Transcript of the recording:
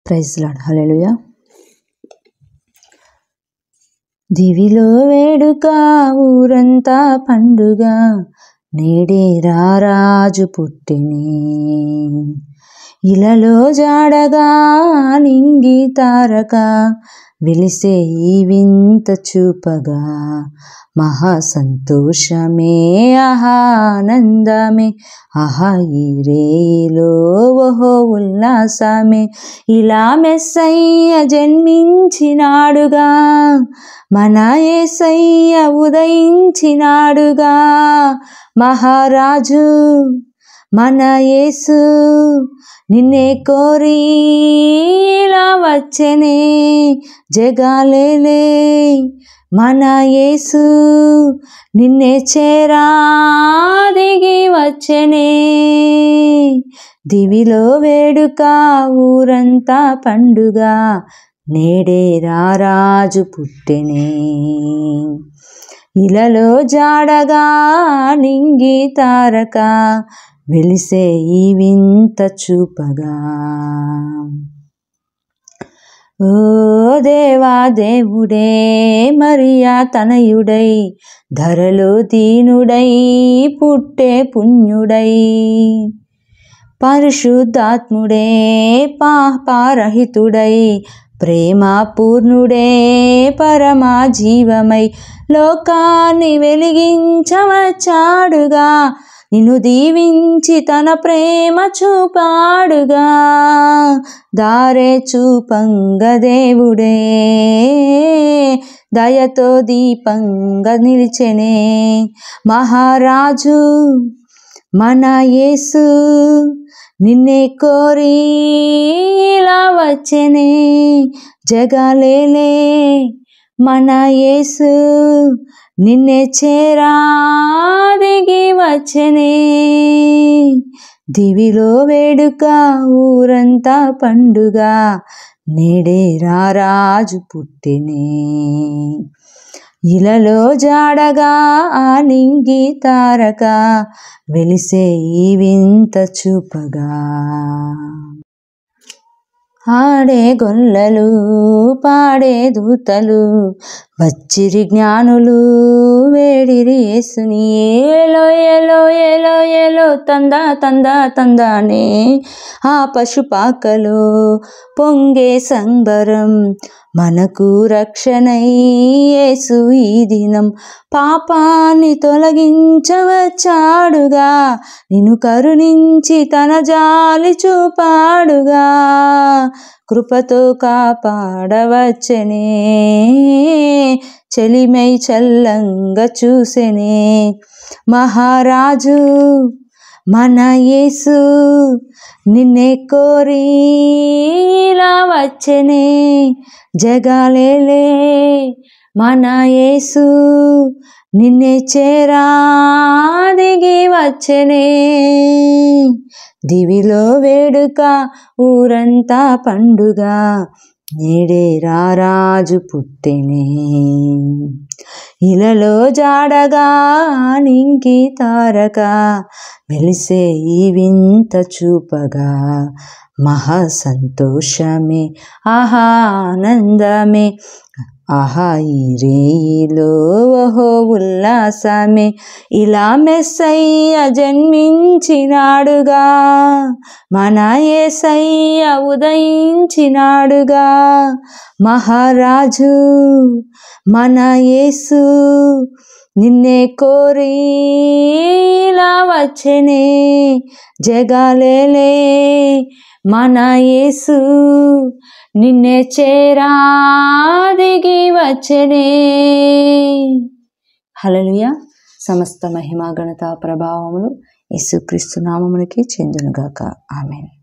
Praise lord. హల్లెలూయా. దివిలో వేడుక ఊరంతా పండుగ, నేడే రారాజు పుట్టెనే. ఇలలో జాడగా నింగి తారక, వెలిసే ఈ వింత చూపగా. మహా సంతోషమే ఆనందమే, ఆహా ఈ రేలో ఓహో ఉల్లాసమే. ఇలా మెస్సయ్య జన్మించినాడుగా, మన యేసయ్య ఉదయించినాడుగా. మహారాజు మన యేసు నిన్నే కోరి ఇలా వచ్చెనే. జగాలేలే మన యేసు నిన్నే చేరా దిగి వచ్చెనే. దివిలో వేడుక ఊరంతా పండుగ, నేడే రారాజు పుట్టెనే. ఇలలో జాడగా నింగి తారక, వెలిసే ఈ వింత చూపగా. ఓ దేవా దేవుడే మరియా తనయుడై, ధరలో దీనుడై పుట్టే పుణ్యుడై. పరిశుద్ధాత్ముడే పాపరహితుడై, ప్రేమ పూర్ణుడే పరమా జీవమై, లోకాన్ని వెలిగించవచ్చాడుగా. నిన్ను దీవించి తన ప్రేమ చూపాడుగా. దారే చూపంగ దేవుడే దయతో దీపంగా నిలిచెనే. మహారాజు మన యేసు నిన్నే కోరి ఇలా వచ్చెనే. జగాలేలే మన యేసు నిన్నే చేరా దిగి వచ్చెనే. దివిలో వేడుక ఊరంతా పండుగ, నేడే రారాజు పుట్టెనే. ఇలలో జాడగా నింగి తారక, వెలిసే ఈ వింత చూపగా. ఆడే గొల్లలు పాడే దూతలు, వచ్చిరి జ్ఞానులు వేడిరి యేసుని. ఏలో ఏలో ఏలో ఏలో తందా తందా తందానే. ఆ పశుపాకలో పొంగే సంబరం, మనకు రక్షణై యేసు ఈ దినం. పాపాన్ని తొలగించవచ్చాడుగా, నిన్ను కరుణించి తన జాలి చూపాడుగా. కృపతో కాపాడవచ్చనే, చెలిమై చల్లంగా చూసెనే. మహారాజు మన యేసు నిన్నే కోరి ఇలా వచ్చెనే. జగాలేలే మన యేసు నిన్నే చేరా దిగి వచ్చెనే. దివిలో వేడుక ఊరంతా పండుగ, నేడే రారాజు పుట్టెనే. ఇలలో జాడగా నింగి తారక, వెలిసే ఈ వింత చూపగా. మహా సంతోషమే ఆనందమే, ఆహా ఈ రేయిలో ఓహో ఉల్లాసమే. ఇలా మెస్సయ్య జన్మించినాడుగా, మన యేసయ్య ఉదయించినాడుగా. మహారాజు మన యేసు నిన్నే కోరి ఇలా వచ్చెనే. జగాలేలే మన యేసు నిన్నే చేరా దిగి వచ్చెనే. హల్లెలూయా. సమస్త మహిమ ఘనత ప్రభావములు యేసుక్రీస్తు నామమునకే చెందునుగాక. ఆమేన్.